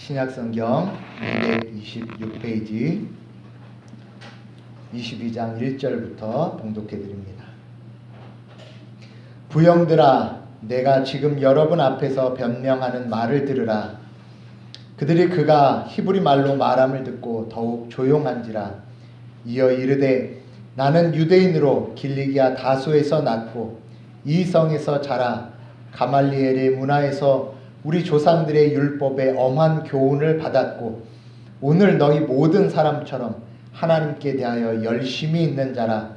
신약성경 226페이지 22장 1절부터 봉독해 드립니다. 부형들아, 내가 지금 여러분 앞에서 변명하는 말을 들으라. 그들이 그가 히브리 말로 말함을 듣고 더욱 조용한지라. 이어 이르되, 나는 유대인으로 길리기아 다소에서 났고 이 성에서 자라 가말리엘의 문화에서 우리 조상들의 율법에 엄한 교훈을 받았고 오늘 너희 모든 사람처럼 하나님께 대하여 열심히 있는 자라.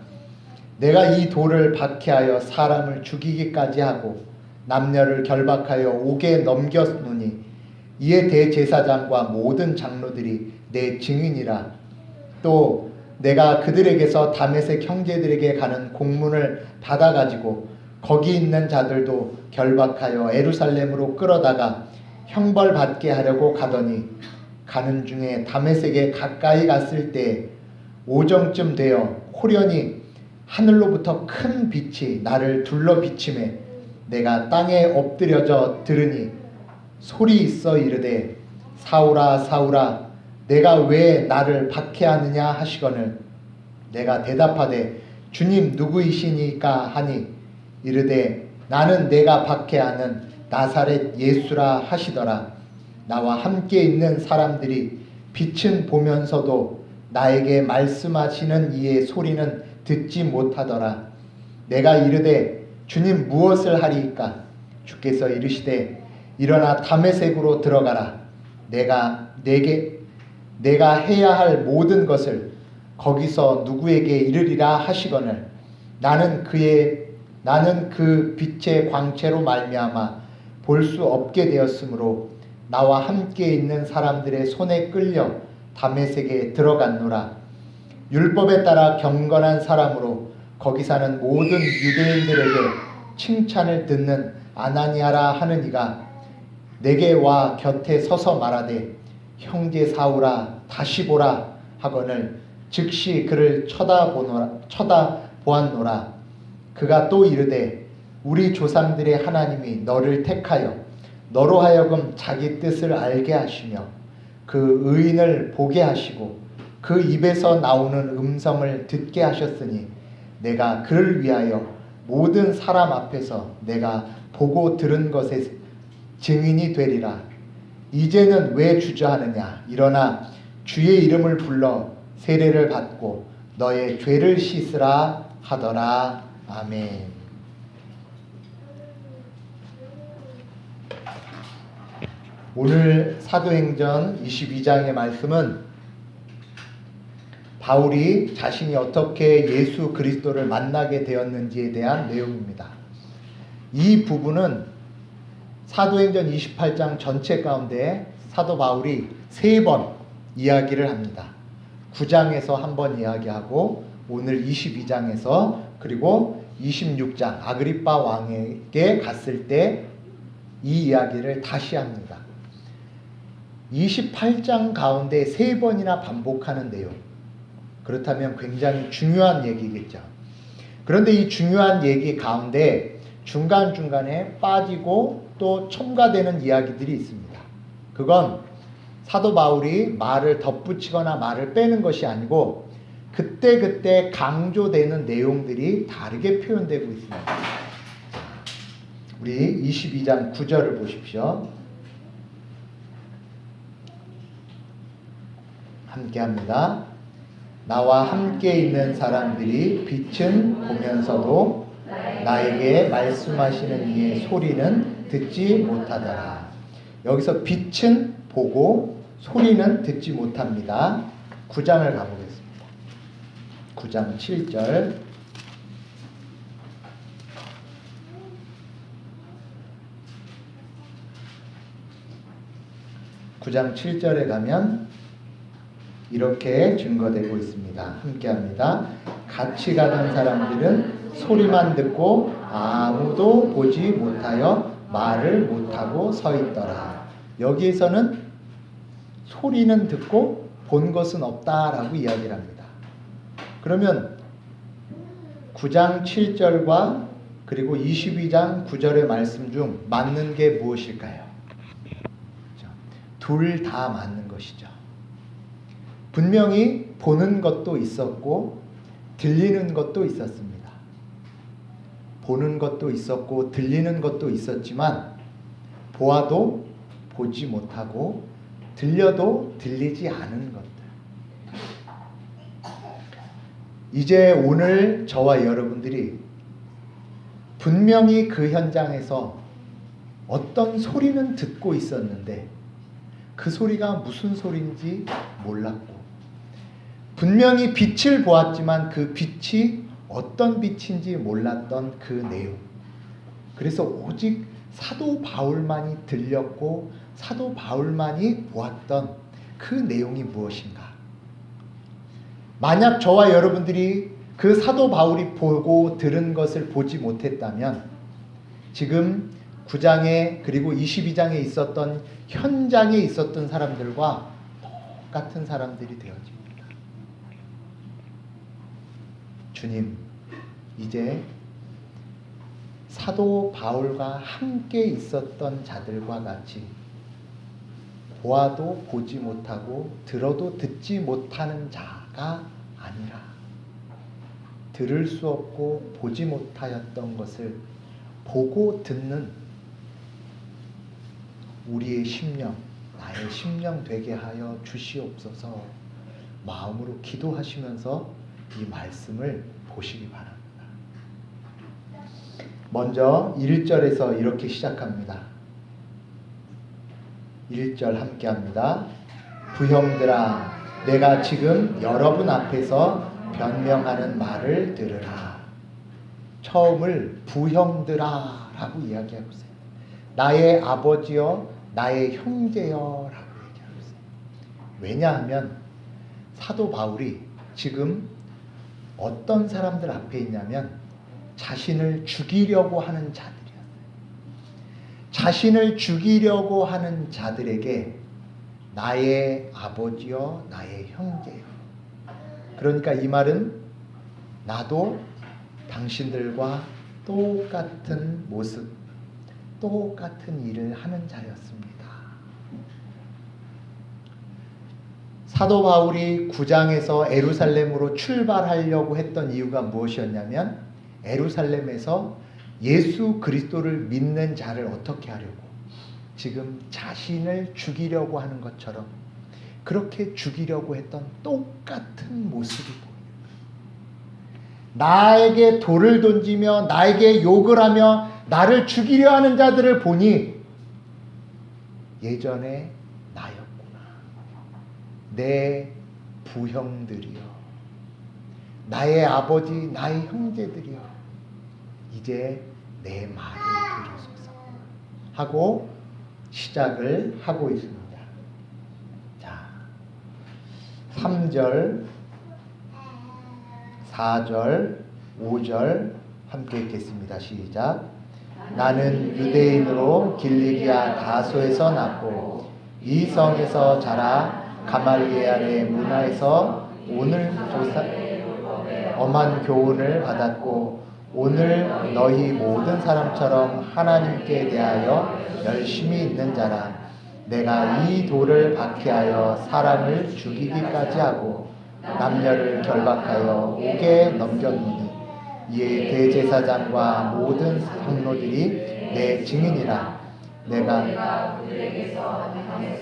내가 이 돌을 박해하여 사람을 죽이기까지 하고 남녀를 결박하여 옥에 넘겼노니 이에 대제사장과 모든 장로들이 내 증인이라. 또 내가 그들에게서 다메섹 형제들에게 가는 공문을 받아가지고 거기 있는 자들도 결박하여 예루살렘으로 끌어다가 형벌받게 하려고 가더니 가는 중에 다메섹에 가까이 갔을 때 오정쯤 되어 호련히 하늘로부터 큰 빛이 나를 둘러 비치매 내가 땅에 엎드려져 들으니 소리 있어 이르되, 사울아 사울아, 내가 왜 나를 박해하느냐 하시거늘 내가 대답하되, 주님 누구이시니까 하니 이르되, 나는 내가 박해하는 나사렛 예수라 하시더라. 나와 함께 있는 사람들이 빛은 보면서도 나에게 말씀하시는 이의 소리는 듣지 못하더라. 내가 이르되, 주님 무엇을 하리이까? 주께서 이르시되, 일어나 다메섹으로 들어가라. 내가 해야 할 모든 것을 거기서 누구에게 이르리라 하시거늘 나는 그 빛의 광채로 말미암아 볼 수 없게 되었으므로 나와 함께 있는 사람들의 손에 끌려 다메섹에 들어갔노라. 율법에 따라 경건한 사람으로 거기 사는 모든 유대인들에게 칭찬을 듣는 아나니아라 하는 이가 내게 와 곁에 서서 말하되, 형제 사울아 다시 보라 하거늘 즉시 그를 쳐다보았노라. 그가 또 이르되, 우리 조상들의 하나님이 너를 택하여 너로 하여금 자기 뜻을 알게 하시며 그 의인을 보게 하시고 그 입에서 나오는 음성을 듣게 하셨으니 내가 그를 위하여 모든 사람 앞에서 내가 보고 들은 것에 증인이 되리라. 이제는 왜 주저하느냐? 일어나 주의 이름을 불러 세례를 받고 너의 죄를 씻으라 하더라. 아멘. 오늘 사도행전 22장의 말씀은 바울이 자신이 어떻게 예수 그리스도를 만나게 되었는지에 대한 내용입니다. 이 부분은 사도행전 28장 전체 가운데 사도 바울이 3번 이야기를 합니다. 9장에서 한 번 이야기하고 오늘 22장에서 그리고 26장 아그리빠 왕에게 갔을 때 이 이야기를 다시 합니다. 28장 가운데 3번이나 반복하는 내용. 그렇다면 굉장히 중요한 얘기겠죠. 그런데 이 중요한 얘기 가운데 중간중간에 빠지고 또 첨가되는 이야기들이 있습니다. 그건 사도 바울이 말을 덧붙이거나 말을 빼는 것이 아니고 그때그때 강조되는 내용들이 다르게 표현되고 있습니다. 우리 22장 9절을 보십시오. 함께 합니다. 나와 함께 있는 사람들이 빛은 보면서도 나에게 말씀하시는 이의 소리는 듣지 못하더라. 여기서 빛은 보고 소리는 듣지 못합니다. 9장을 가보겠습니다. 9장 7절. 9장 7절에 가면 이렇게 증거되고 있습니다. 함께합니다. 같이 가던 사람들은 소리만 듣고 아무도 보지 못하여 말을 못하고 서 있더라. 여기에서는 소리는 듣고 본 것은 없다라고 이야기를 합니다. 그러면 9장 7절과 그리고 22장 9절의 말씀 중 맞는 게 무엇일까요? 둘 다 맞는 것이죠. 분명히 보는 것도 있었고 들리는 것도 있었습니다. 보는 것도 있었고 들리는 것도 있었지만 보아도 보지 못하고 들려도 들리지 않은 것들. 이제 오늘 저와 여러분들이 분명히 그 현장에서 어떤 소리는 듣고 있었는데 그 소리가 무슨 소리인지 몰랐고, 분명히 빛을 보았지만 그 빛이 어떤 빛인지 몰랐던 그 내용. 그래서 오직 사도 바울만이 들렸고 사도 바울만이 보았던 그 내용이 무엇인가? 만약 저와 여러분들이 그 사도 바울이 보고 들은 것을 보지 못했다면 지금 9장에 그리고 22장에 있었던 현장에 있었던 사람들과 똑같은 사람들이 되어집니다. 주님, 이제 사도 바울과 함께 있었던 자들과 같이 보아도 보지 못하고 들어도 듣지 못하는 자가 아니라 들을 수 없고 보지 못하였던 것을 보고 듣는 우리의 심령, 나의 심령 되게 하여 주시옵소서. 마음으로 기도하시면서 이 말씀을 보시기 바랍니다. 먼저 1절에서 이렇게 시작합니다. 1절 함께 합니다. 부형들아, 내가 지금 여러분 앞에서 변명하는 말을 들으라. 처음을 부형들아 라고 이야기하고 있어요. 나의 아버지여, 나의 형제여 라고 얘기하고 있어요. 왜냐하면 사도 바울이 지금 어떤 사람들 앞에 있냐면 자신을 죽이려고 하는 자들이었어요. 자신을 죽이려고 하는 자들에게 나의 아버지여, 나의 형제여. 그러니까 이 말은 나도 당신들과 똑같은 모습, 똑같은 일을 하는 자였습니다. 사도 바울이 9장에서 에루살렘으로 출발하려고 했던 이유가 무엇이었냐면 에루살렘에서 예수 그리스도를 믿는 자를 어떻게 하려고, 지금 자신을 죽이려고 하는 것처럼 그렇게 죽이려고 했던 똑같은 모습이 보여요. 나에게 돌을 던지며 나에게 욕을 하며 나를 죽이려 하는 자들을 보니 예전에 나였구나. 내 부형들이여, 나의 아버지, 나의 형제들이여, 이제 내 말을 들으소서 하고 시작을 하고 있습니다. 자, 3절, 4절, 5절 함께 읽겠습니다. 시작. 나는 유대인으로 길리기아 다소에서 났고 이 성에서 자라 가말리엘의 문화에서 오늘 엄한 교훈을 받았고 오늘 너희 모든 사람처럼 하나님께 대하여 열심히 있는 자라. 내가 이 돌을 박해하여 사람을 죽이기까지 하고 남녀를 결박하여 옥에 넘겼노니 이에 대제사장과 모든 장로들이 내 증인이라. 내가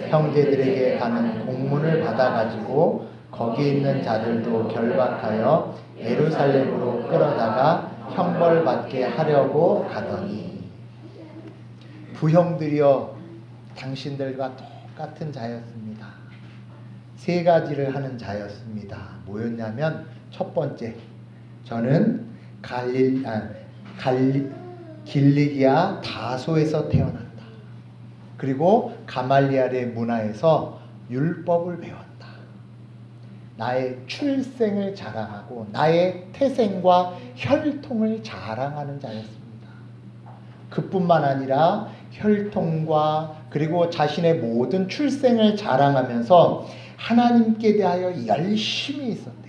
형제들에게 가는 공문을 받아가지고 거기 있는 자들도 결박하여 예루살렘으로 끌어다가 형벌받게 하려고 가더니. 부형들이여, 당신들과 똑같은 자였습니다. 세 가지를 하는 자였습니다. 뭐였냐면, 첫 번째, 저는 길리기아 다소에서 태어났다. 그리고 가말리엘의 문화에서 율법을 배웠다. 나의 출생을 자랑하고 나의 태생과 혈통을 자랑하는 자였습니다. 그뿐만 아니라 혈통과 그리고 자신의 모든 출생을 자랑하면서 하나님께 대하여 열심히 있었대요.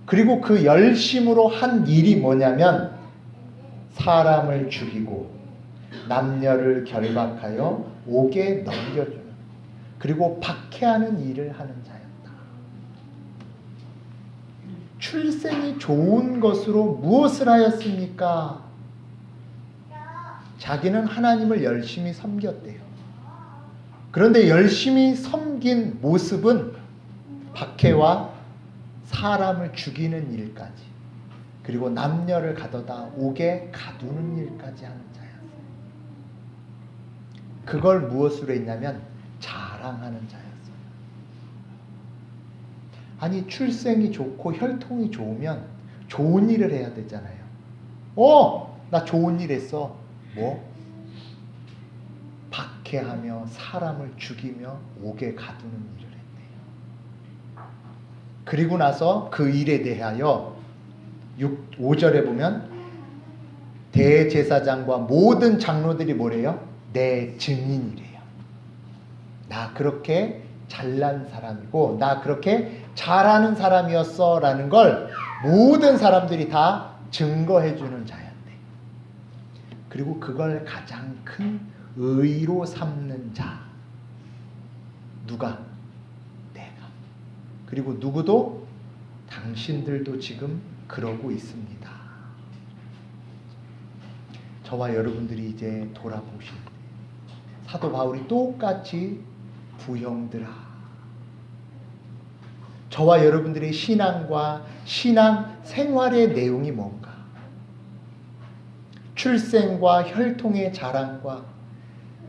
그리고 그 열심으로 한 일이 뭐냐면 사람을 죽이고 남녀를 결박하여 옥에 넘겨주는, 그리고 박해하는 일을 하는 자였다. 출생이 좋은 것으로 무엇을 하였습니까? 자기는 하나님을 열심히 섬겼대요. 그런데 열심히 섬긴 모습은 박해와 사람을 죽이는 일까지, 그리고 남녀를 가둬다 옥에 가두는 일까지 하는 자였어요. 그걸 무엇으로 했냐면 자랑하는 자였어요. 아니, 출생이 좋고 혈통이 좋으면 좋은 일을 해야 되잖아요. 나 좋은 일 했어. 뭐? 박해하며 사람을 죽이며 옥에 가두는 일을 했대요. 그리고 나서 그 일에 대하여 5절에 보면 대제사장과 모든 장로들이 뭐래요? 내 증인이래요. 나 그렇게 잘난 사람이고 나 그렇게 잘하는 사람이었어 라는 걸 모든 사람들이 다 증거해 주는 자였대. 그리고 그걸 가장 큰 의로 삼는 자. 누가? 내가. 그리고 누구도? 당신들도 지금 그러고 있습니다. 저와 여러분들이 이제 돌아보시는데 사도 바울이 똑같이 부형들아, 저와 여러분들의 신앙과 신앙 생활의 내용이 뭔가? 출생과 혈통의 자랑과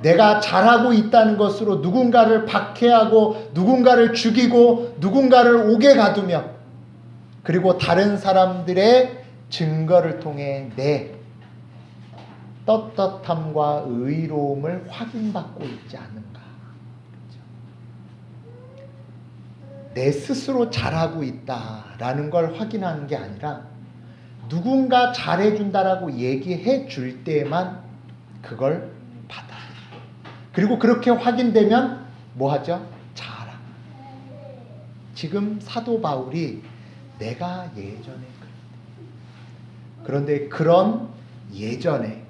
내가 잘하고 있다는 것으로 누군가를 박해하고 누군가를 죽이고 누군가를 옥에 가두며 그리고 다른 사람들의 증거를 통해 내 떳떳함과 의로움을 확인받고 있지 않은가? 내 스스로 잘하고 있다라는 걸 확인하는 게 아니라 누군가 잘해준다라고 얘기해 줄 때만 그걸 받아들여요. 그리고 그렇게 확인되면 뭐 하죠? 자랑. 지금 사도 바울이 내가 예전에 그런데 그런 예전의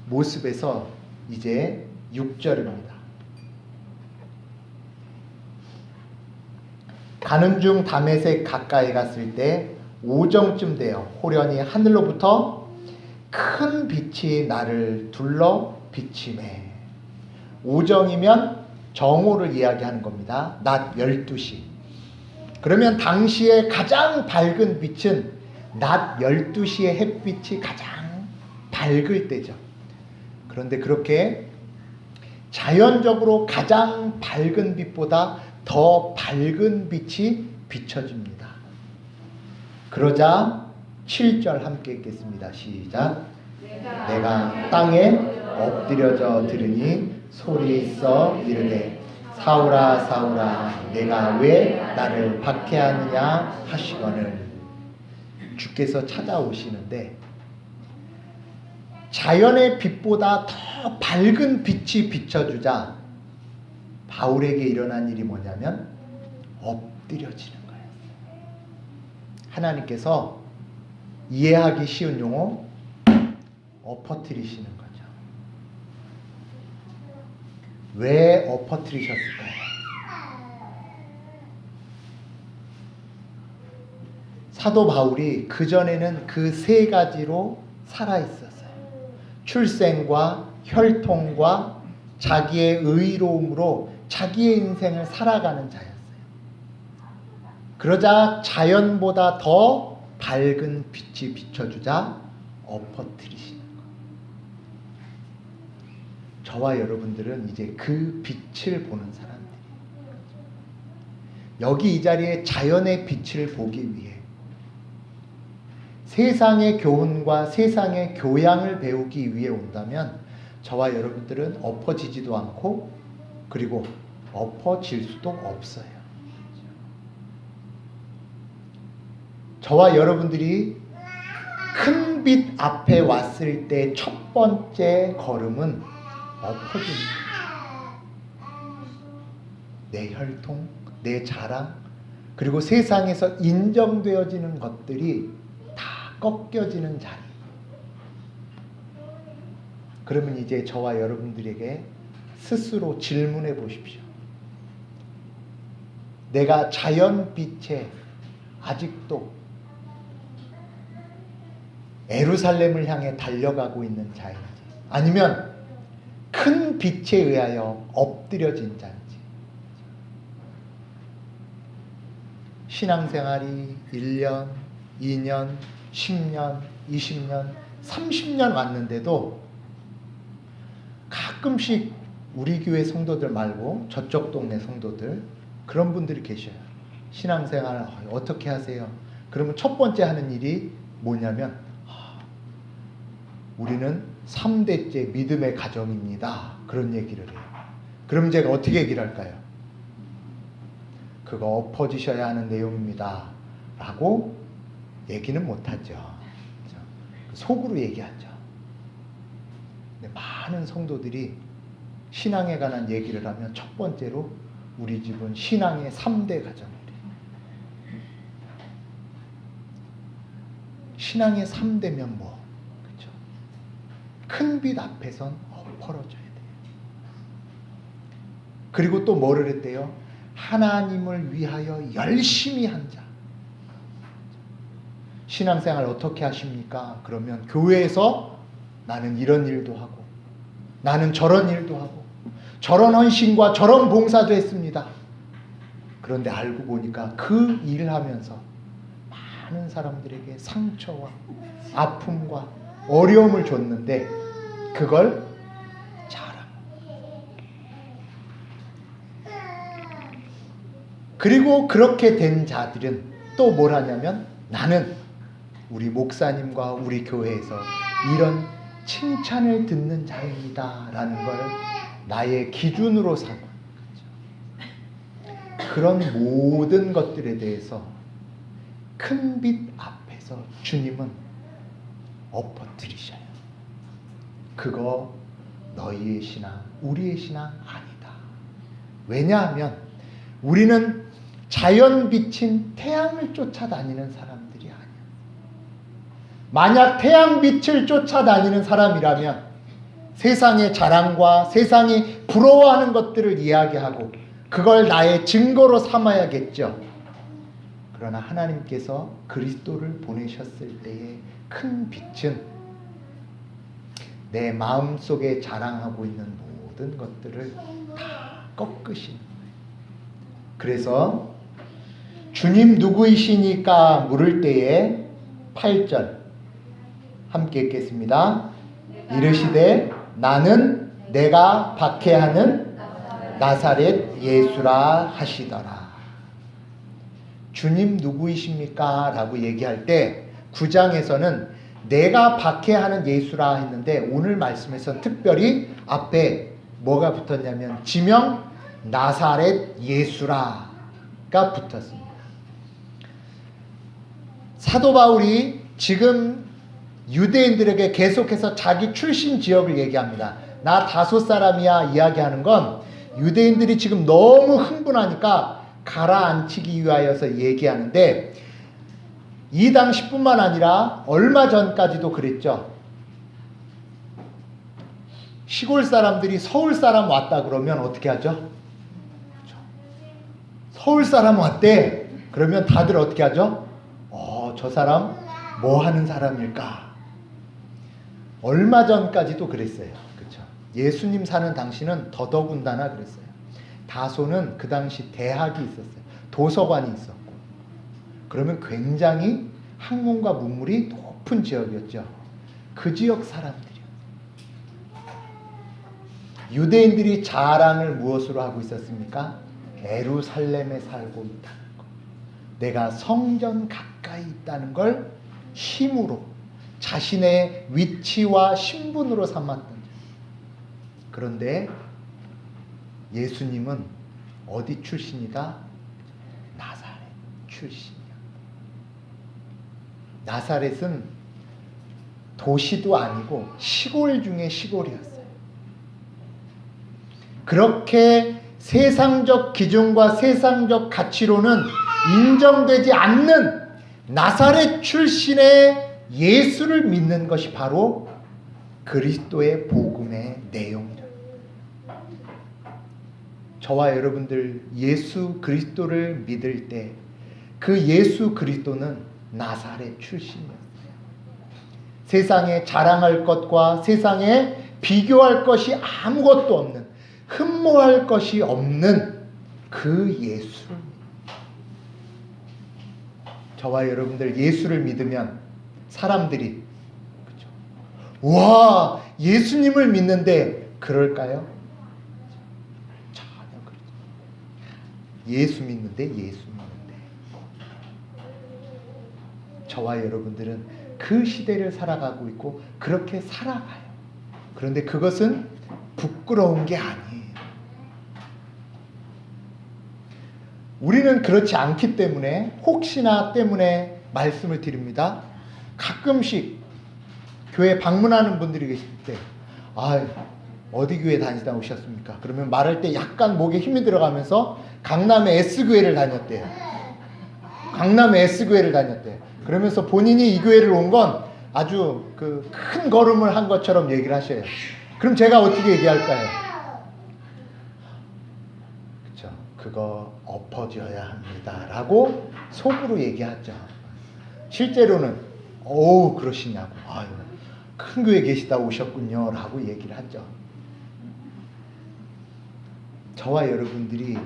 모습에서 이제 6절입니다. 가는 중 다메섹 가까이 갔을 때 오정쯤 되어 호련히 하늘로부터 큰 빛이 나를 둘러 비치매. 오정이면 정오를 이야기하는 겁니다. 낮 12시. 그러면 당시에 가장 밝은 빛은 낮 12시의 햇빛이 가장 밝을 때죠. 그런데 그렇게 자연적으로 가장 밝은 빛보다 더 밝은 빛이 비춰집니다. 그러자 7절 함께 읽겠습니다. 시작. 내가 땅에 엎드려져 들으니 소리 있어 이르되 사울아 사울아 내가 왜 나를 박해하느냐 하시거늘. 주께서 찾아오시는데 자연의 빛보다 더 밝은 빛이 비춰주자 바울에게 일어난 일이 뭐냐면 엎드려지는 거예요. 하나님께서 이해하기 쉬운 용어 엎어뜨리시는 거죠. 왜 엎어뜨리셨을까요? 사도 바울이 그전에는 그 세 가지로 살아있었어요. 출생과 혈통과 자기의 의로움으로 자기의 인생을 살아가는 자였어요. 그러자 자연보다 더 밝은 빛이 비춰주자 엎어뜨리시는 거예요. 저와 여러분들은 이제 그 빛을 보는 사람들이에요. 여기 이 자리에 자연의 빛을 보기 위해 세상의 교훈과 세상의 교양을 배우기 위해 온다면 저와 여러분들은 엎어지지도 않고 그리고 엎어질 수도 없어요. 저와 여러분들이 큰 빛 앞에 왔을 때 첫 번째 걸음은 엎어집니다. 내 혈통, 내 자랑, 그리고 세상에서 인정되어지는 것들이 다 꺾여지는 자리. 그러면 이제 저와 여러분들에게 스스로 질문해 보십시오. 내가 자연빛에 아직도 예루살렘을 향해 달려가고 있는 자인지, 아니면 큰 빛에 의하여 엎드려진 자인지. 신앙생활이 1년, 2년, 10년, 20년, 30년 왔는데도 가끔씩 우리 교회 성도들 말고 저쪽 동네 성도들, 그런 분들이 계셔요. 신앙생활 어떻게 하세요? 그러면 첫 번째 하는 일이 뭐냐면, 우리는 3대째 믿음의 가정입니다. 그런 얘기를 해요. 그럼 제가 어떻게 얘기를 할까요? 그거 엎어지셔야 하는 내용입니다. 라고 얘기는 못하죠. 속으로 얘기하죠. 근데 많은 성도들이 신앙에 관한 얘기를 하면 첫 번째로 우리 집은 신앙의 3대 가정이래요. 신앙의 3대면 뭐? 그렇죠? 큰 빛 앞에선 엎어져야 돼요. 그리고 또 뭐를 했대요? 하나님을 위하여 열심히 한 자. 신앙생활 어떻게 하십니까? 그러면 교회에서 나는 이런 일도 하고, 나는 저런 일도 하고, 저런 헌신과 저런 봉사도 했습니다. 그런데 알고 보니까 그 일을 하면서 많은 사람들에게 상처와 아픔과 어려움을 줬는데 그걸 자랑. 그리고 그렇게 된 자들은 또 뭘 하냐면, 나는 우리 목사님과 우리 교회에서 이런 칭찬을 듣는 자입니다 라는 걸 나의 기준으로 삼아. 그런 모든 것들에 대해서 큰 빛 앞에서 주님은 엎어뜨리셔요. 그거 너희의 신앙, 우리의 신앙 아니다. 왜냐하면 우리는 자연 비친 태양을 쫓아다니는 사람들이 아니야. 만약 태양빛을 쫓아다니는 사람이라면 세상의 자랑과 세상이 부러워하는 것들을 이야기하고 그걸 나의 증거로 삼아야겠죠. 그러나 하나님께서 그리스도를 보내셨을 때의 큰 빛은 내 마음속에 자랑하고 있는 모든 것들을 다 꺾으신 거예요. 그래서 주님 누구이시니까 물을 때에 8절 함께 읽겠습니다. 이르시되 나는 내가 박해하는 나사렛 예수라 하시더라. 주님 누구이십니까? 라고 얘기할 때 9장에서는 내가 박해하는 예수라 했는데, 오늘 말씀에서는 특별히 앞에 뭐가 붙었냐면 지명 나사렛 예수라가 붙었습니다. 사도 바울이 지금 유대인들에게 계속해서 자기 출신 지역을 얘기합니다. 나 다소 사람이야 이야기하는 건 유대인들이 지금 너무 흥분하니까 가라앉히기 위하여서 얘기하는데, 이 당시뿐만 아니라 얼마 전까지도 그랬죠. 시골 사람들이 서울 사람 왔다 그러면 어떻게 하죠? 서울 사람 왔대. 그러면 다들 어떻게 하죠? 저 사람 뭐 하는 사람일까? 얼마 전까지도 그랬어요. 그렇죠? 예수님 사는 당시는 더더군다나 그랬어요. 다소는 그 당시 대학이 있었어요. 도서관이 있었고. 그러면 굉장히 학문과 문물이 높은 지역이었죠. 그 지역 사람들이요. 유대인들이 자랑을 무엇으로 하고 있었습니까? 예루살렘에 살고 있다는 것. 내가 성전 가까이 있다는 걸 힘으로, 자신의 위치와 신분으로 삼았던 자. 그런데 예수님은 어디 출신이다? 나사렛 출신이야. 나사렛은 도시도 아니고 시골 중에 시골이었어요. 그렇게 세상적 기준과 세상적 가치로는 인정되지 않는 나사렛 출신의 예수를 믿는 것이 바로 그리스도의 복음의 내용이다. 저와 여러분들 예수 그리스도를 믿을 때 그 예수 그리스도는 나사렛 출신이었어요. 세상에 자랑할 것과 세상에 비교할 것이 아무것도 없는, 흠모할 것이 없는 그 예수를, 저와 여러분들 예수를 믿으면 사람들이, 그렇죠? 와, 예수님을 믿는데 그럴까요? 전혀 그렇죠. 예수 믿는데 예수 믿는데 저와 여러분들은 그 시대를 살아가고 있고 그렇게 살아가요. 그런데 그것은 부끄러운 게 아니에요. 우리는 그렇지 않기 때문에, 혹시나 때문에 말씀을 드립니다. 가끔씩 교회 방문하는 분들이 계실 때, 어디 교회 다니다 오셨습니까? 그러면 말할 때 약간 목에 힘이 들어가면서 강남의 S교회를 다녔대요. 강남의 S교회를 다녔대요. 그러면서 본인이 이 교회를 온 건 아주 그 큰 걸음을 한 것처럼 얘기를 하셔요. 그럼 제가 어떻게 얘기할까요? 그렇죠. 그거 엎어져야 합니다. 라고 속으로 얘기하죠. 실제로는 그러시냐고. 큰 교회 계시다 오셨군요. 라고 얘기를 하죠. 저와 여러분들이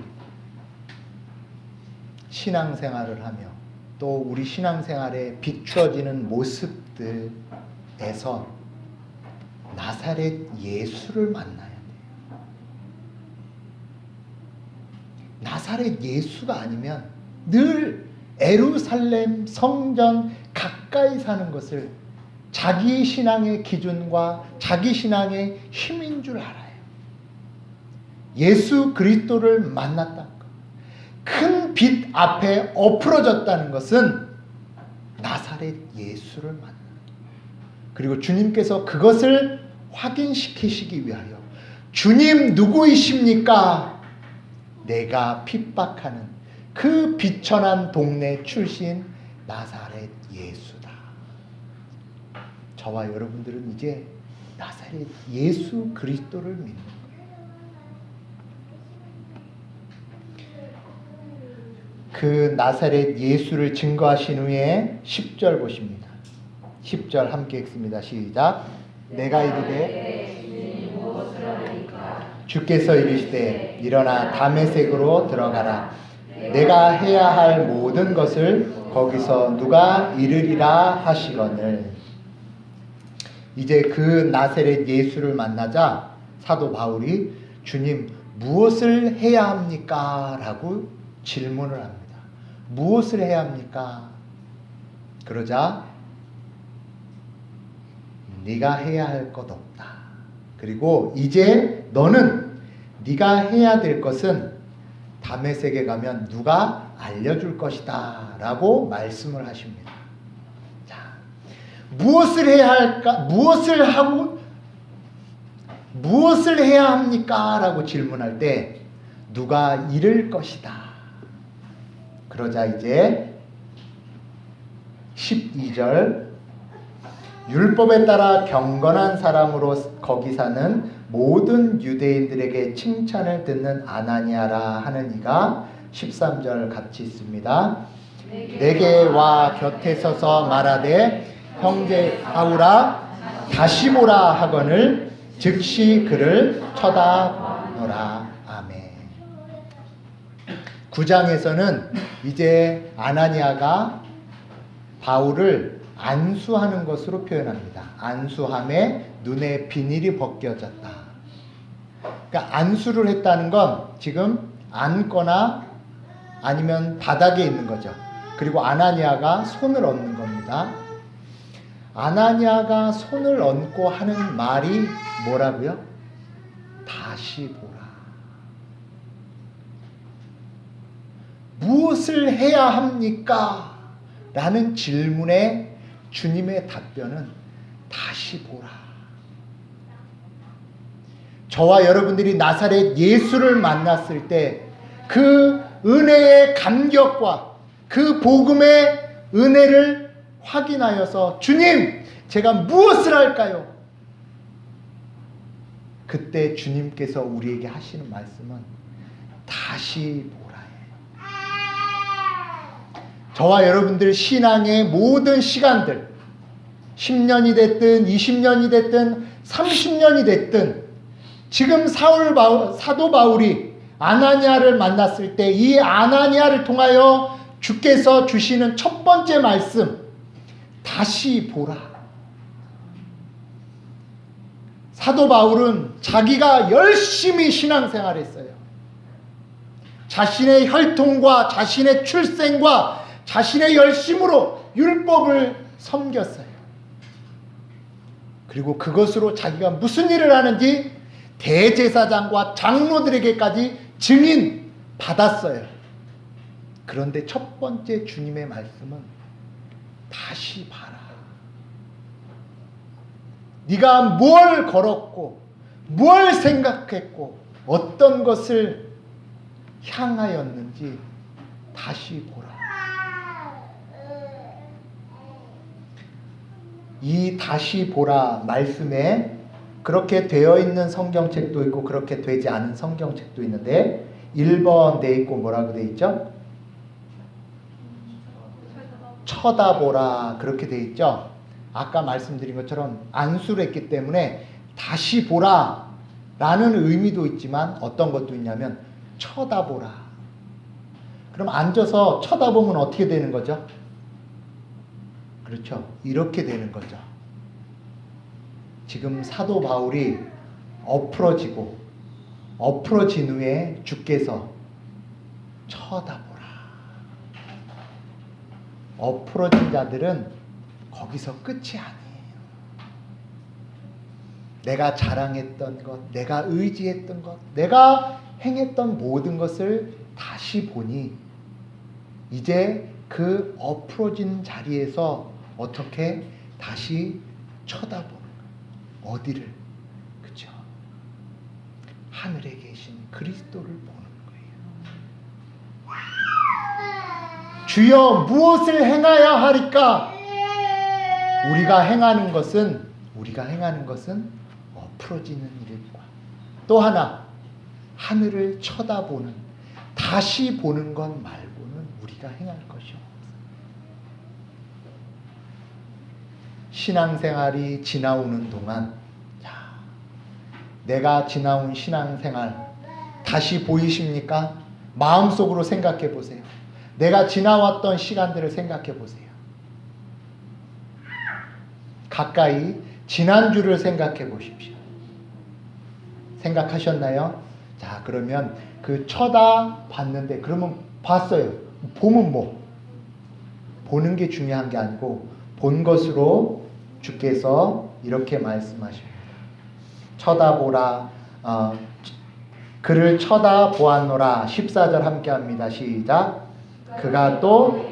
신앙생활을 하며 또 우리 신앙생활에 비추어지는 모습들에서 나사렛 예수를 만나야 돼요. 나사렛 예수가 아니면 늘 예루살렘 성전 가까이 사는 것을 자기 신앙의 기준과 자기 신앙의 힘인 줄 알아요. 예수 그리스도를 만났다는 것, 큰 빛 앞에 엎으러졌다는 것은 나사렛 예수를 만나는 것. 그리고 주님께서 그것을 확인시키시기 위하여 주님 누구이십니까? 내가 핍박하는 그 비천한 동네 출신 나사렛 예수다. 저와 여러분들은 이제 나사렛 예수 그리스도를 믿는 거예요. 그 나사렛 예수를 증거하신 후에 10절 보십니다. 10절 함께 읽습니다. 시작. 내가 이르되 주께서 이르시되 일어나 다메섹으로 들어가라. 내가 해야 할 모든 것을 거기서 누가 이르리라 하시거늘. 이제 그 나사렛 예수를 만나자 사도 바울이 주님 무엇을 해야 합니까? 라고 질문을 합니다. 무엇을 해야 합니까? 그러자 네가 해야 할 것 없다. 그리고 이제 너는 네가 해야 될 것은 다메섹에 가면 누가 알려줄 것이다 라고 말씀을 하십니다. 자, 무엇을 해야 할까? 무엇을 해야 합니까? 라고 질문할 때 누가 이를 것이다. 그러자 이제 12절 율법에 따라 경건한 사람으로 거기 사는 모든 유대인들에게 칭찬을 듣는 아나니아라 하는 이가 13절 같이 있습니다. 내게 와 곁에 서서 말하되 형제 바울아 다시 보라 하거늘 즉시 그를 쳐다보노라. 아멘. 9장에서는 이제 아나니아가 바울을 안수하는 것으로 표현합니다. 안수함에 눈에 비닐이 벗겨졌다. 그러니까 안수를 했다는 건 지금 앉거나 아니면 바닥에 있는 거죠. 그리고 아나니아가 손을 얹는 겁니다. 아나니아가 손을 얹고 하는 말이 뭐라고요? 다시 보라. 무엇을 해야 합니까? 라는 질문에 주님의 답변은 다시 보라. 저와 여러분들이 나사렛 예수를 만났을 때 그 은혜의 감격과 그 복음의 은혜를 확인하여서 주님, 제가 무엇을 할까요? 그때 주님께서 우리에게 하시는 말씀은 다시 보라예요. 저와 여러분들 신앙의 모든 시간들, 10년이 됐든 20년이 됐든 30년이 됐든, 지금 사도 바울이 아나니아를 만났을 때 이 아나니아를 통하여 주께서 주시는 첫 번째 말씀, 다시 보라. 사도 바울은 자기가 열심히 신앙생활했어요. 자신의 혈통과 자신의 출생과 자신의 열심으로 율법을 섬겼어요. 그리고 그것으로 자기가 무슨 일을 하는지 대제사장과 장로들에게까지 증인 받았어요. 그런데 첫 번째 주님의 말씀은 다시 봐라. 네가 뭘 걸었고 뭘 생각했고 어떤 것을 향하였는지 다시 보라. 이 다시 보라 말씀에 그렇게 되어 있는 성경책도 있고 그렇게 되지 않은 성경책도 있는데, 1번 돼 있고 뭐라고 돼 있죠? 쳐다보라 그렇게 돼 있죠. 아까 말씀드린 것처럼 안수를 했기 때문에 다시 보라 라는 의미도 있지만 어떤 것도 있냐면 쳐다보라. 그럼 앉아서 쳐다보면 어떻게 되는 거죠? 그렇죠. 이렇게 되는 거죠. 지금 사도 바울이 엎어진 후에 주께서 쳐다보라. 엎어진 자들은 거기서 끝이 아니에요. 내가 자랑했던 것, 내가 의지했던 것, 내가 행했던 모든 것을 다시 보니 이제 그 엎어진 자리에서 어떻게 다시 쳐다보는 거예요. 어디를? 그죠? 하늘에 계신 그리스도를 보는 거예요. 주여 무엇을 행하여 하리까? 우리가 행하는 것은 엎어지는 일과 또 하나 하늘을 쳐다보는, 다시 보는 것 말고는 우리가 행할 것이 없어요. 신앙생활이 지나오는 동안, 내가 지나온 신앙생활 다시 보이십니까? 마음속으로 생각해 보세요. 내가 지나왔던 시간들을 생각해 보세요. 가까이 지난주를 생각해 보십시오. 생각하셨나요? 자, 그러면 그 쳐다봤는데, 그러면 봤어요. 보면 뭐? 보는 게 중요한 게 아니고 본 것으로 주께서 이렇게 말씀하십니다. 쳐다보라. 그를 쳐다보았노라. 14절 함께합니다. 시작. 그가 또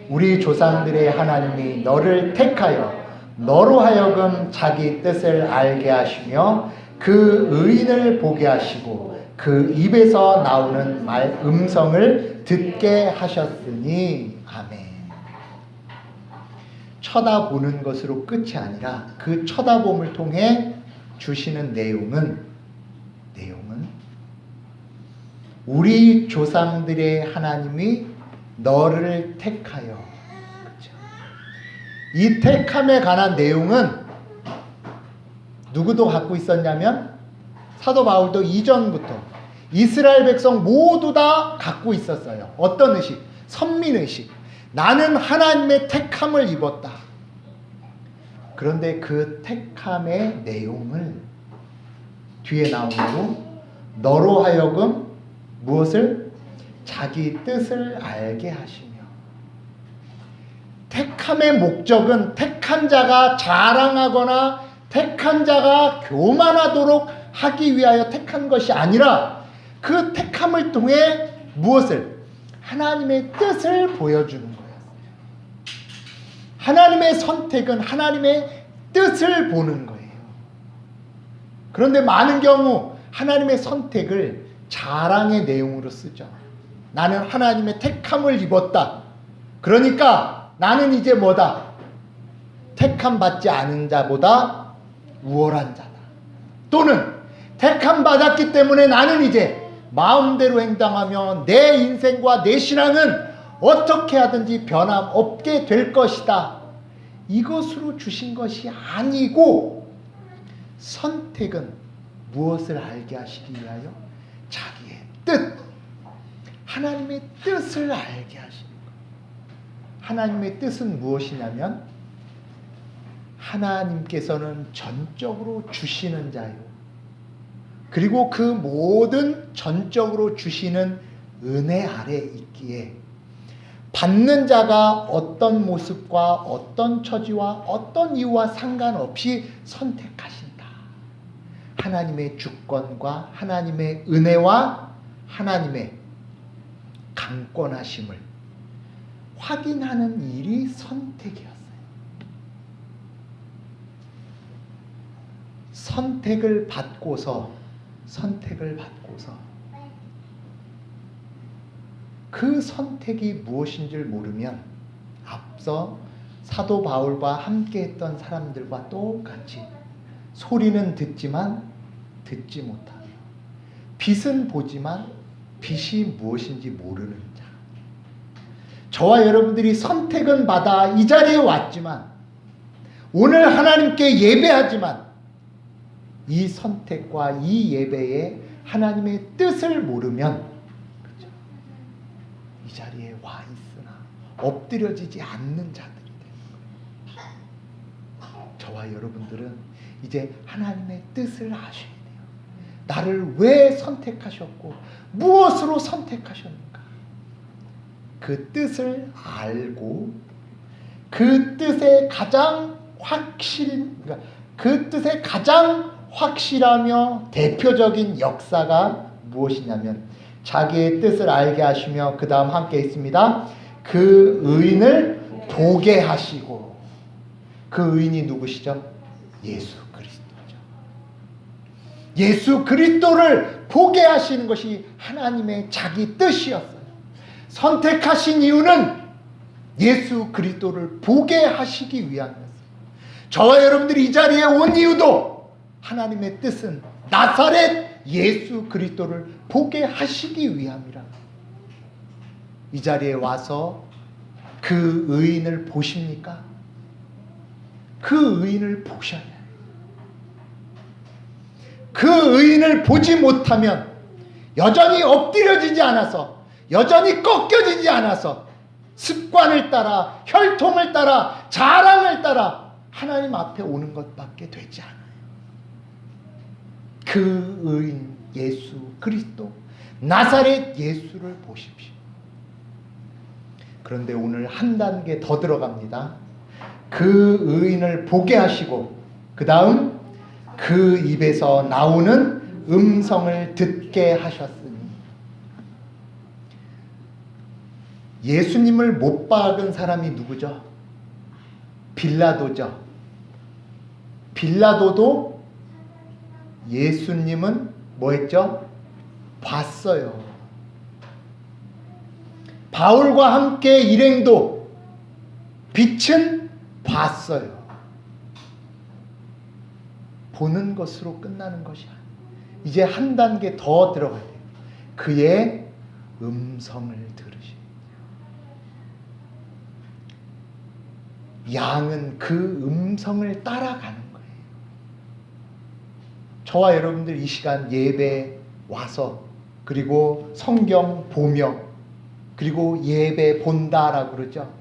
우리 조상들의 하나님이 너를 택하여 너로 하여금 자기 뜻을 알게 하시며 그 의인을 보게 하시고 그 입에서 나오는 음성을 듣게 하셨으니. 아멘. 쳐다보는 것으로 끝이 아니라 그 쳐다봄을 통해 주시는 내용은 우리 조상들의 하나님이 너를 택하여. 그렇죠? 이 택함에 관한 내용은 누구도 갖고 있었냐면 사도 바울도 이전부터 이스라엘 백성 모두 다 갖고 있었어요. 어떤 의식? 선민의식. 나는 하나님의 택함을 입었다. 그런데 그 택함의 내용을 뒤에 나오고 너로 하여금 무엇을? 자기 뜻을 알게 하시며. 택함의 목적은 택한 자가 자랑하거나 택한 자가 교만하도록 하기 위하여 택한 것이 아니라 그 택함을 통해 무엇을? 하나님의 뜻을 보여주는 거예요. 하나님의 선택은 하나님의 뜻을 보는 거예요. 그런데 많은 경우 하나님의 선택을 자랑의 내용으로 쓰죠. 나는 하나님의 택함을 입었다. 그러니까 나는 이제 뭐다? 택함 받지 않은 자보다 우월한 자다. 또는 택함 받았기 때문에 나는 이제 마음대로 행동하며 내 인생과 내 신앙은 어떻게 하든지 변함없게 될 것이다. 이것으로 주신 것이 아니고 선택은 무엇을 알게 하시기 위하여? 자기의 뜻, 하나님의 뜻을 알게 하시는 거예요. 하나님의 뜻은 무엇이냐면 하나님께서는 전적으로 주시는 자요. 그리고 그 모든 전적으로 주시는 은혜 아래 있기에 받는 자가 어떤 모습과 어떤 처지와 어떤 이유와 상관없이 선택하신다. 하나님의 주권과 하나님의 은혜와 하나님의 강권하심을 확인하는 일이 선택이었어요. 선택을 받고서 그 선택이 무엇인지를 모르면 앞서 사도 바울과 함께 했던 사람들과 똑같이 소리는 듣지만 듣지 못하며 빛은 보지만 빛이 무엇인지 모르는 자. 저와 여러분들이 선택은 받아 이 자리에 왔지만 오늘 하나님께 예배하지만 이 선택과 이 예배에 하나님의 뜻을 모르면 이 자리에 와 있으나 엎드려지지 않는 자들이 되는 거예요. 저와 여러분들은 이제 하나님의 뜻을 아셔야 돼요. 나를 왜 선택하셨고 무엇으로 선택하셨는가? 그 뜻을 알고 그 뜻의 가장 확실하며 대표적인 역사가 무엇이냐면 자기의 뜻을 알게 하시며 그 다음 함께 있습니다. 그 의인을 보게 하시고 그 의인이 누구시죠? 예수 그리스도죠. 예수 그리스도를 보게 하시는 것이 하나님의 자기 뜻이었어요. 선택하신 이유는 예수 그리스도를 보게 하시기 위함이었어요. 저와 여러분들이 이 자리에 온 이유도 하나님의 뜻은 나사렛 예수 그리스도를 보게 하시기 위함이라. 이 자리에 와서 그 의인을 보십니까? 그 의인을 보셔야 해요. 그 의인을 보지 못하면 여전히 엎드려지지 않아서 여전히 꺾여지지 않아서 습관을 따라 혈통을 따라 자랑을 따라 하나님 앞에 오는 것밖에 되지 않아요. 그 의인 예수 그리스도 나사렛 예수를 보십시오. 그런데 오늘 한 단계 더 들어갑니다. 그 의인을 보게 하시고 그 다음 그 입에서 나오는 음성을 듣게 하셨으니. 예수님을 못 박은 사람이 누구죠? 빌라도죠. 빌라도도 예수님은 뭐 했죠? 봤어요. 바울과 함께 일행도 빛은 봤어요. 보는 것으로 끝나는 것이 아니에요. 이제 한 단계 더 들어가야 돼요. 그의 음성을 들으셔야 돼요. 양은 그 음성을 따라가는 거예요. 저와 여러분들 이 시간 예배 와서 그리고 성경 보며 그리고 예배 본다라고 그러죠.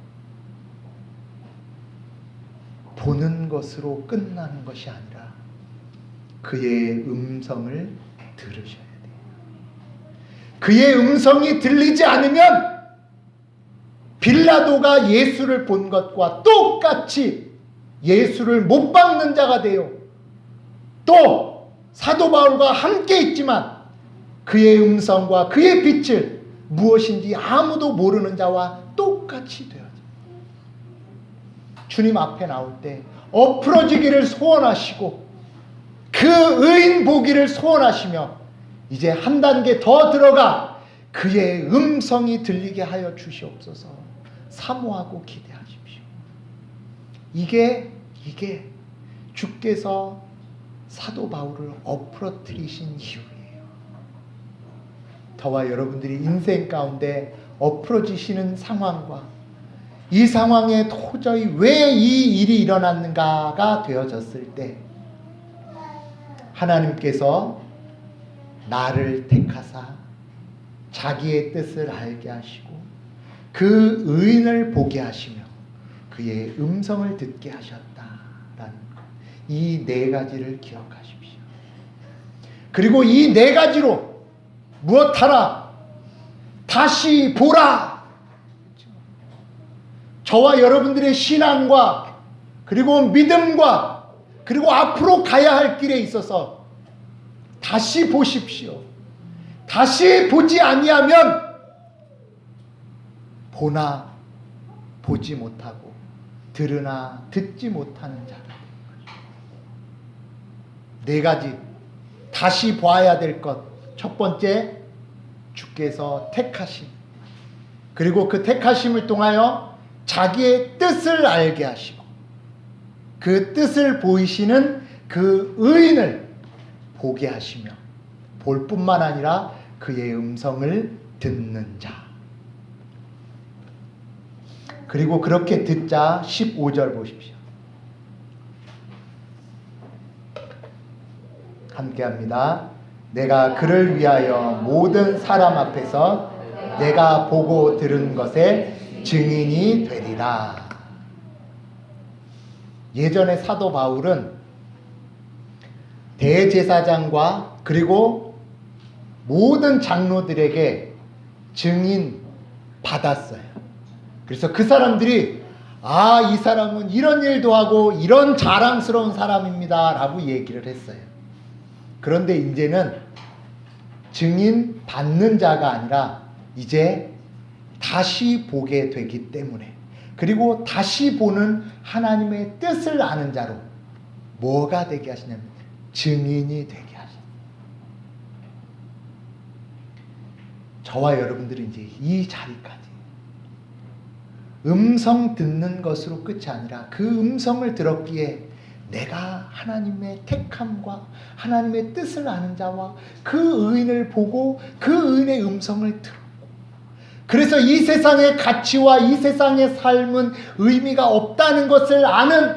보는 것으로 끝나는 것이 아니라 그의 음성을 들으셔야 돼요. 그의 음성이 들리지 않으면 빌라도가 예수를 본 것과 똑같이 예수를 못 박는 자가 돼요. 또 사도 바울과 함께 있지만 그의 음성과 그의 빛을 무엇인지 아무도 모르는 자와 똑같이 되어져. 주님 앞에 나올 때 엎으러지기를 소원하시고 그 의인 보기를 소원하시며 이제 한 단계 더 들어가 그의 음성이 들리게 하여 주시옵소서 사모하고 기대하십시오. 이게 주께서 사도 바울을 엎으러뜨리신 이유예요. 저와 여러분들이 인생 가운데 엎어지시는 상황과 이 상황에 도저히 왜 이 일이 일어났는가가 되어졌을 때 하나님께서 나를 택하사 자기의 뜻을 알게 하시고 그 의인을 보게 하시며 그의 음성을 듣게 하셨다라는 이 네 가지를 기억하십시오. 그리고 이 네 가지로 무엇하라? 다시 보라! 저와 여러분들의 신앙과 그리고 믿음과 그리고 앞으로 가야 할 길에 있어서 다시 보십시오. 다시 보지 아니하면 보나 보지 못하고 들으나 듣지 못하는 자가 된 거죠. 네 가지 다시 봐야 될 것. 첫 번째, 주께서 택하심. 그리고 그 택하심을 통하여 자기의 뜻을 알게 하시고 그 뜻을 보이시는 그 의인을 보게 하시며 볼 뿐만 아니라 그의 음성을 듣는 자. 그리고 그렇게 듣자 15절 보십시오. 함께합니다. 내가 그를 위하여 모든 사람 앞에서 내가 보고 들은 것의 증인이 되리라. 예전에 사도 바울은 대제사장과 그리고 모든 장로들에게 증인 받았어요. 그래서 그 사람들이 이 사람은 이런 일도 하고 이런 자랑스러운 사람입니다 라고 얘기를 했어요. 그런데 이제는 증인 받는 자가 아니라 이제 다시 보게 되기 때문에 그리고 다시 보는 하나님의 뜻을 아는 자로 뭐가 되게 하시냐면 증인이 되게 하십니다. 저와 여러분들이 이제 이 자리까지 음성 듣는 것으로 끝이 아니라 그 음성을 들었기에 내가 하나님의 택함과 하나님의 뜻을 아는 자와 그 의인을 보고 그 의인의 음성을 들었고 그래서 이 세상의 가치와 이 세상의 삶은 의미가 없다는 것을 아는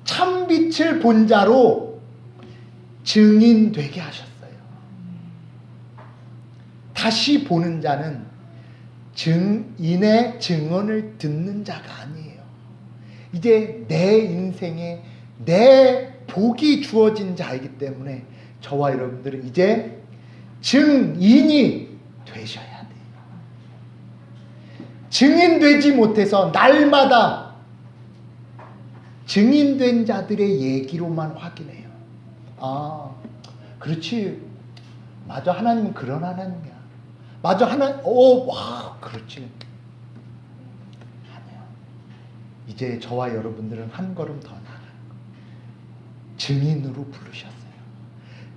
참빛을 본 자로 증인되게 하셨어요. 다시 보는 자는 증인의 증언을 듣는 자가 아니에요. 이제 내 인생에 내 복이 주어진 자이기 때문에 저와 여러분들은 이제 증인이 되셔야 돼요. 증인되지 못해서 날마다 증인된 자들의 얘기로만 확인해요. 그렇지. 맞아, 하나님은 그런 하나님이야. 맞아, 그렇지. 아니요. 이제 저와 여러분들은 한 걸음 더 나아가는 거예요. 증인으로 부르셨어요.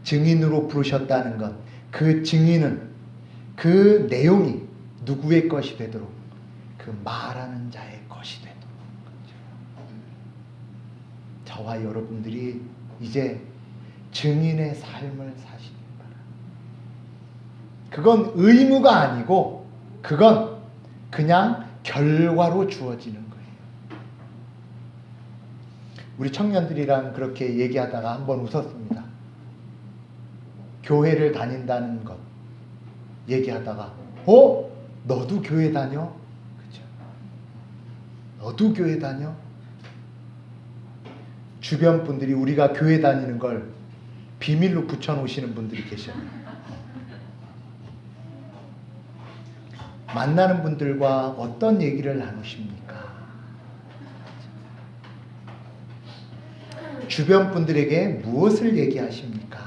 증인으로 부르셨다는 것, 그 증인은 그 내용이 누구의 것이 되도록 그 말하는 자의 것이 되도록 저와 여러분들이 이제 증인의 삶을 사시는 그건 의무가 아니고 그건 그냥 결과로 주어지는 거예요. 우리 청년들이랑 그렇게 얘기하다가 한번 웃었습니다. 교회를 다닌다는 것 얘기하다가 너도 교회 다녀? 그죠? 너도 교회 다녀? 주변 분들이 우리가 교회 다니는 걸 비밀로 붙여놓으시는 분들이 계셔요. 만나는 분들과 어떤 얘기를 나누십니까? 주변 분들에게 무엇을 얘기하십니까?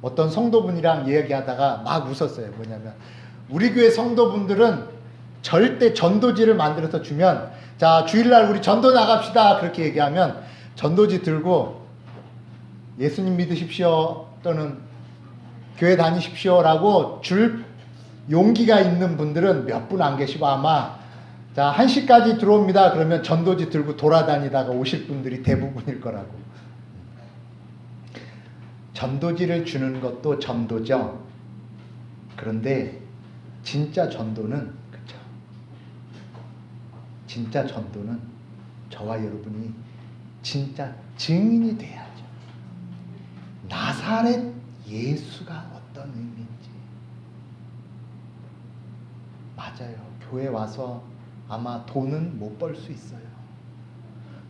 어떤 성도분이랑 얘기하다가 막 웃었어요. 뭐냐면 우리 교회 성도분들은 절대 전도지를 만들어서 주면 자, 주일날 우리 전도 나갑시다 그렇게 얘기하면 전도지 들고 예수님 믿으십시오 또는 교회 다니십시오 라고 줄 용기가 있는 분들은 몇 분 안 계시고 아마 자 1시까지 들어옵니다 그러면 전도지 들고 돌아다니다가 오실 분들이 대부분일 거라고. 전도지를 주는 것도 전도죠. 그런데 진짜 전도는, 그쵸? 진짜 전도는 저와 여러분이 진짜 증인이 돼야죠. 나사렛 예수가 어떤 의미인지. 맞아요. 교회 와서 아마 돈은 못 벌 수 있어요.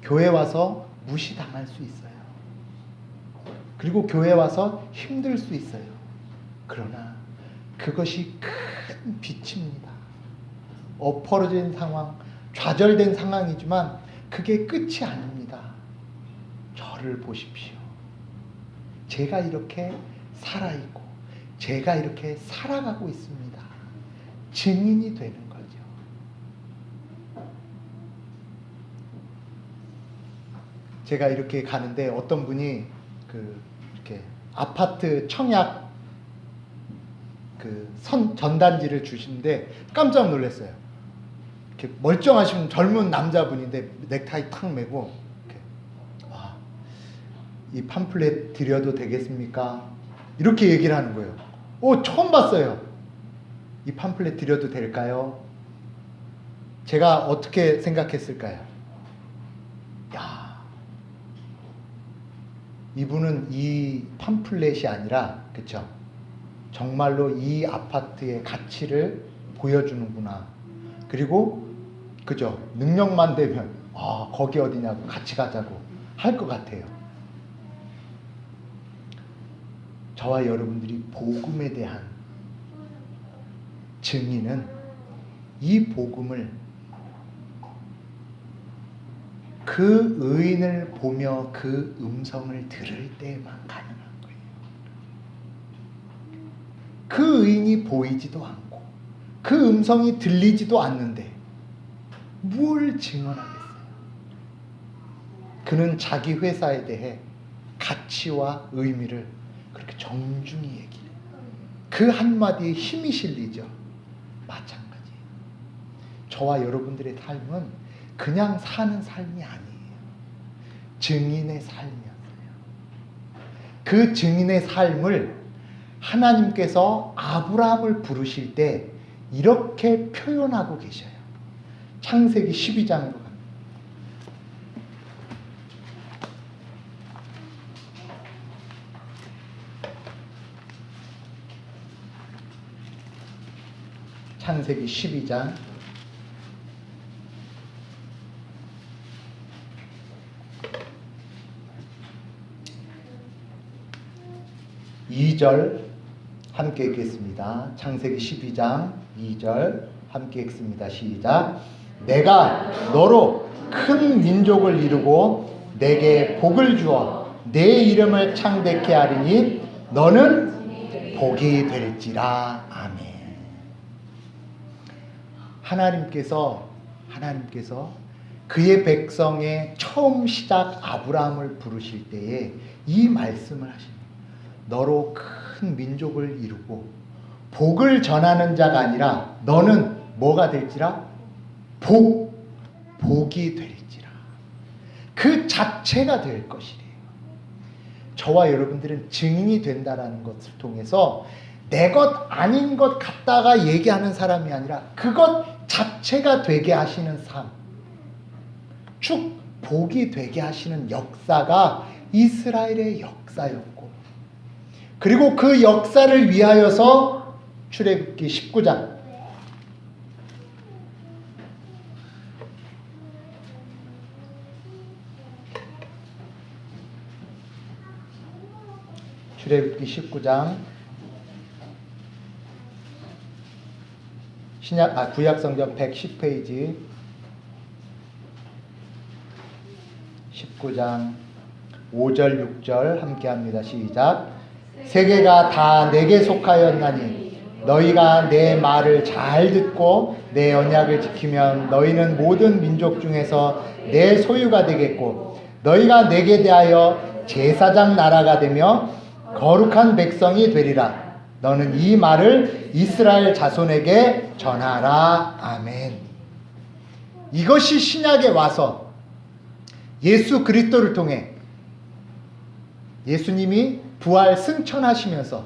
교회 와서 무시당할 수 있어요. 그리고 교회 와서 힘들 수 있어요. 그러나 그것이 큰 빛입니다. 엎어진 상황, 좌절된 상황이지만 그게 끝이 아닙니다. 저를 보십시오. 제가 이렇게 살아있고 제가 이렇게 살아가고 있습니다. 증인이 되는 거죠. 제가 이렇게 가는데 어떤 분이 이렇게 아파트 청약 전단지를 주시는데 깜짝 놀랐어요. 이렇게 멀쩡하신 젊은 남자분인데 넥타이 탁 매고 이렇게, 이 팜플렛 드려도 되겠습니까? 이렇게 얘기를 하는 거예요. 처음 봤어요. 이 팜플렛 드려도 될까요? 제가 어떻게 생각했을까요? 야, 이분은 이 팜플렛이 아니라, 그쵸? 정말로 이 아파트의 가치를 보여주는구나. 그리고, 그죠? 능력만 되면, 거기 어디냐고, 같이 가자고 할 것 같아요. 저와 여러분들이 복음에 대한 증인은 이 복음을 그 의인을 보며 그 음성을 들을 때만 가능한 거예요. 그 의인이 보이지도 않고 그 음성이 들리지도 않는데 뭘 증언하겠어요? 그는 자기 회사에 대해 가치와 의미를 그렇게 정중히 얘기해요. 그 한마디에 힘이 실리죠. 마찬가지예요. 저와 여러분들의 삶은 그냥 사는 삶이 아니에요. 증인의 삶이었어요. 그 증인의 삶을 하나님께서 아브라함을 부르실 때 이렇게 표현하고 계셔요. 창세기 12장으로 갑니다. 창세기 12장 2절 함께 읽겠습니다. 창세기 12장 2절 함께 읽습니다. 시작. 내가 너로 큰 민족을 이루고 내게 복을 주어 내 이름을 창대케 하리니 너는 복이 될지라. 아멘. 하나님께서 그의 백성의 처음 시작 아브라함을 부르실 때에 이 말씀을 하십니다. 너로 큰 민족을 이루고 복을 전하는 자가 아니라 너는 뭐가 될지라? 복이 될지라. 그 자체가 될 것이래요. 저와 여러분들은 증인이 된다라는 것을 통해서 내 것 아닌 것 갖다가 얘기하는 사람이 아니라 그것 자체가 되게 하시는 삶, 쭉 복이 되게 하시는 역사가 이스라엘의 역사였고, 그리고 그 역사를 위하여서 출애굽기 19장 출애굽기 19장 구약성경 110페이지 19장 5절 6절 함께합니다. 시작. 세계가 다 내게 속하였나니 너희가 내 말을 잘 듣고 내 언약을 지키면 너희는 모든 민족 중에서 내 소유가 되겠고 너희가 내게 대하여 제사장 나라가 되며 거룩한 백성이 되리라. 너는 이 말을 이스라엘 자손에게 전하라. 아멘. 이것이 신약에 와서 예수 그리스도를 통해 예수님이 부활 승천하시면서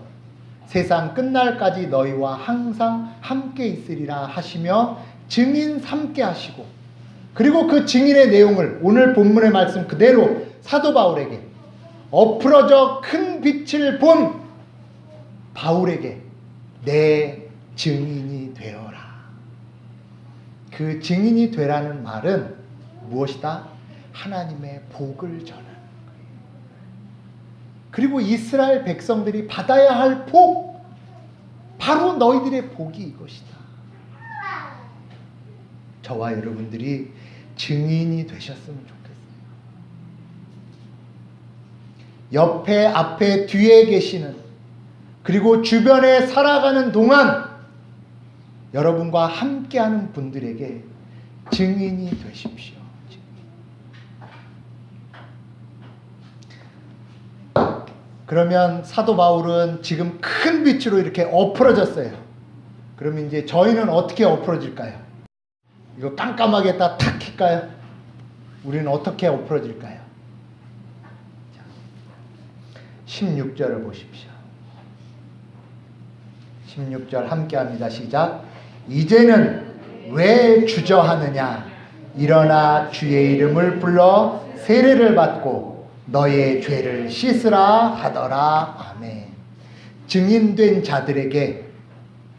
세상 끝날까지 너희와 항상 함께 있으리라 하시며 증인 삼게 하시고, 그리고 그 증인의 내용을 오늘 본문의 말씀 그대로 사도 바울에게, 엎으러져 큰 빛을 본 바울에게 내 증인이 되어라. 그 증인이 되라는 말은 무엇이다? 하나님의 복을 전하는 거예요. 그리고 이스라엘 백성들이 받아야 할 복, 바로 너희들의 복이 이것이다. 저와 여러분들이 증인이 되셨으면 좋겠어요. 옆에, 앞에, 뒤에 계시는, 그리고 주변에 살아가는 동안 여러분과 함께하는 분들에게 증인이 되십시오. 그러면 사도 바울은 지금 큰 빛으로 이렇게 엎으러졌어요. 그러면 이제 저희는 어떻게 엎으러질까요? 이거 깜깜하게 딱 킬까요? 우리는 어떻게 엎으러질까요? 16절을 보십시오. 16절 함께 합니다. 시작. 이제는 왜 주저하느냐? 일어나 주의 이름을 불러 세례를 받고 너의 죄를 씻으라 하더라. 아멘. 증인된 자들에게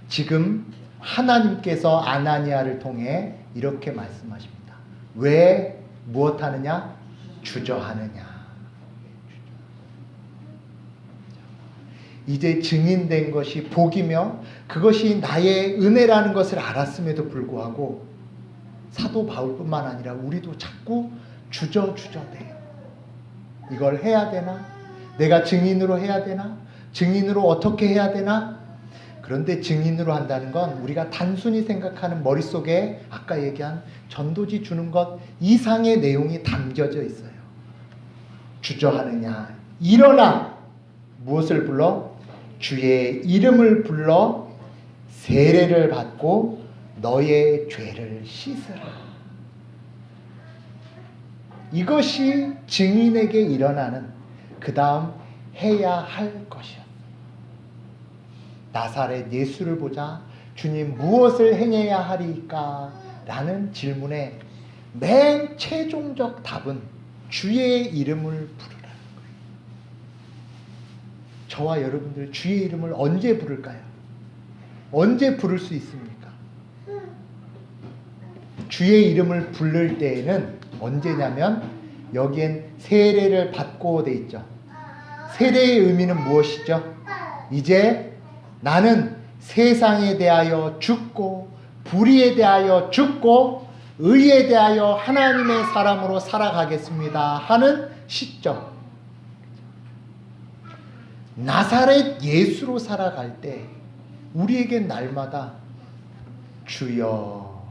지금 하나님께서 아나니아를 통해 이렇게 말씀하십니다. 왜 무엇하느냐? 주저하느냐. 이제 증인된 것이 복이며 그것이 나의 은혜라는 것을 알았음에도 불구하고 사도 바울뿐만 아니라 우리도 자꾸 주저돼요. 이걸 해야 되나? 내가 증인으로 해야 되나? 증인으로 어떻게 해야 되나? 그런데 증인으로 한다는 건 우리가 단순히 생각하는 머릿속에 아까 얘기한 전도지 주는 것 이상의 내용이 담겨져 있어요. 주저하느냐? 일어나! 무엇을 불러? 주의 이름을 불러 세례를 받고 너의 죄를 씻으라. 이것이 증인에게 일어나는 그 다음 해야 할 것이었어요. 나사렛 예수를 보자 주님 무엇을 행해야 하리까? 라는 질문에 맨 최종적 답은 주의 이름을 부르라는 거예요. 저와 여러분들 주의 이름을 언제 부를까요? 언제 부를 수 있습니까? 주의 이름을 부를 때에는 언제냐면 여기엔 세례를 받고 돼 있죠. 세례의 의미는 무엇이죠? 이제 나는 세상에 대하여 죽고 불의에 대하여 죽고 의에 대하여 하나님의 사람으로 살아가겠습니다 하는 시점. 나사렛 예수로 살아갈 때 우리에겐 날마다 주여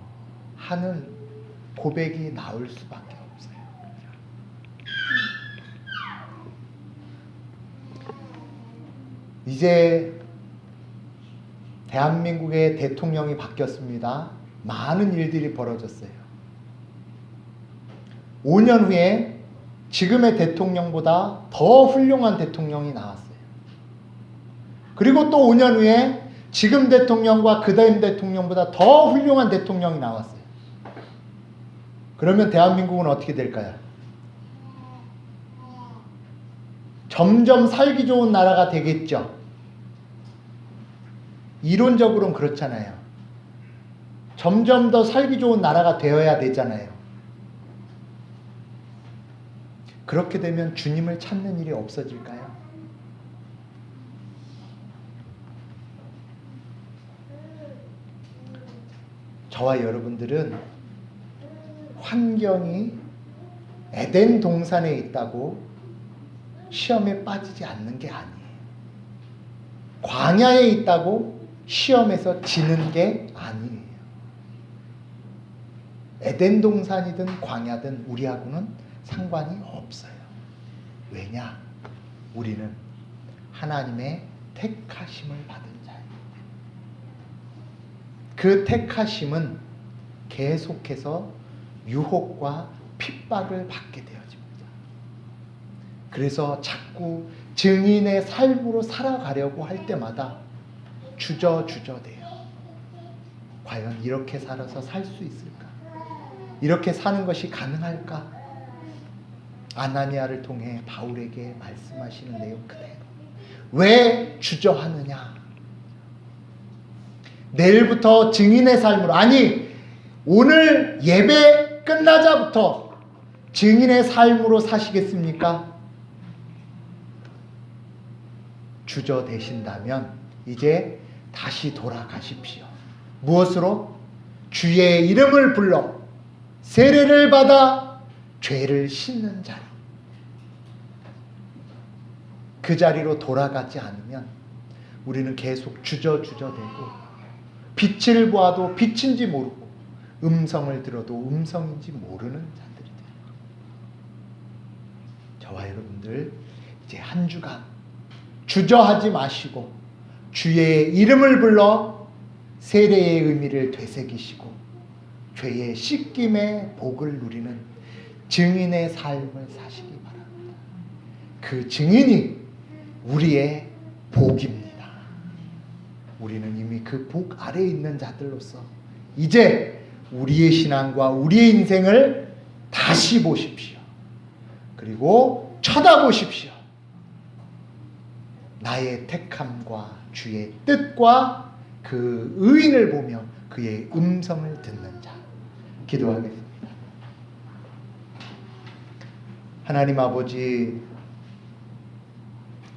하는 고백이 나올 수밖에 없어요. 이제 대한민국의 대통령이 바뀌었습니다. 많은 일들이 벌어졌어요. 5년 후에 지금의 대통령보다 더 훌륭한 대통령이 나왔어요. 그리고 또 5년 후에 지금 대통령과 그다음 대통령보다 더 훌륭한 대통령이 나왔어요. 그러면 대한민국은 어떻게 될까요? 점점 살기 좋은 나라가 되겠죠. 이론적으로는 그렇잖아요. 점점 더 살기 좋은 나라가 되어야 되잖아요. 그렇게 되면 주님을 찾는 일이 없어질까요? 저와 여러분들은 환경이 에덴 동산에 있다고 시험에 빠지지 않는 게 아니에요. 광야에 있다고 시험에서 지는 게 아니에요. 에덴 동산이든 광야든 우리하고는 상관이 없어요. 왜냐? 우리는 하나님의 택하심을 받은 자예요. 그 택하심은 계속해서 유혹과 핍박을 받게 되어집니다. 그래서 자꾸 증인의 삶으로 살아가려고 할 때마다 주저돼요. 과연 이렇게 살아서 살 수 있을까? 이렇게 사는 것이 가능할까? 아나니아를 통해 바울에게 말씀하시는 내용 그대로. 왜 주저하느냐? 내일부터 증인의 삶으로, 아니 오늘 예배 끝나자부터 증인의 삶으로 사시겠습니까? 주저되신다면 이제 다시 돌아가십시오. 무엇으로? 주의 이름을 불러 세례를 받아 죄를 씻는 자리. 그 자리로 돌아가지 않으면 우리는 계속 주저되고 빛을 보아도 빛인지 모르고 음성을 들어도 음성인지 모르는 자들이 돼요. 저와 여러분들 이제 한 주간 주저하지 마시고 주의 이름을 불러 세례의 의미를 되새기시고 죄의 씻김의 복을 누리는 증인의 삶을 사시기 바랍니다. 그 증인이 우리의 복입니다. 우리는 이미 그 복 아래에 있는 자들로서 이제 우리의 신앙과 우리의 인생을 다시 보십시오. 그리고 쳐다보십시오. 나의 택함과 주의 뜻과 그 의인을 보며 그의 음성을 듣는 자. 기도하겠습니다. 하나님 아버지,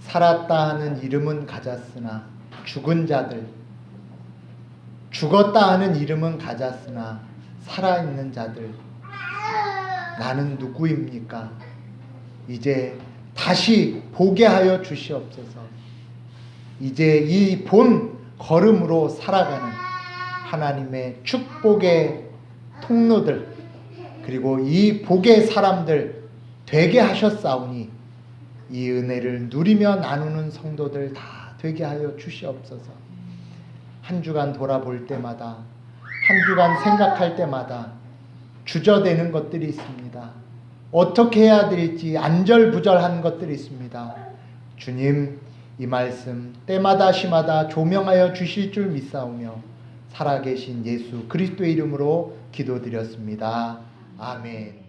살았다 하는 이름은 가졌으나 죽은 자들, 죽었다 하는 이름은 가졌으나 살아있는 자들, 나는 누구입니까? 이제 다시 보게 하여 주시옵소서. 이제 이 본 걸음으로 살아가는 하나님의 축복의 통로들, 그리고 이 복의 사람들 되게 하셨사오니 이 은혜를 누리며 나누는 성도들 다 되게 하여 주시옵소서. 한 주간 돌아볼 때마다, 한 주간 생각할 때마다 주저되는 것들이 있습니다. 어떻게 해야 될지 안절부절한 것들이 있습니다. 주님, 이 말씀 때마다 시마다 조명하여 주실 줄 믿사오며 살아계신 예수 그리스도의 이름으로 기도드렸습니다. 아멘.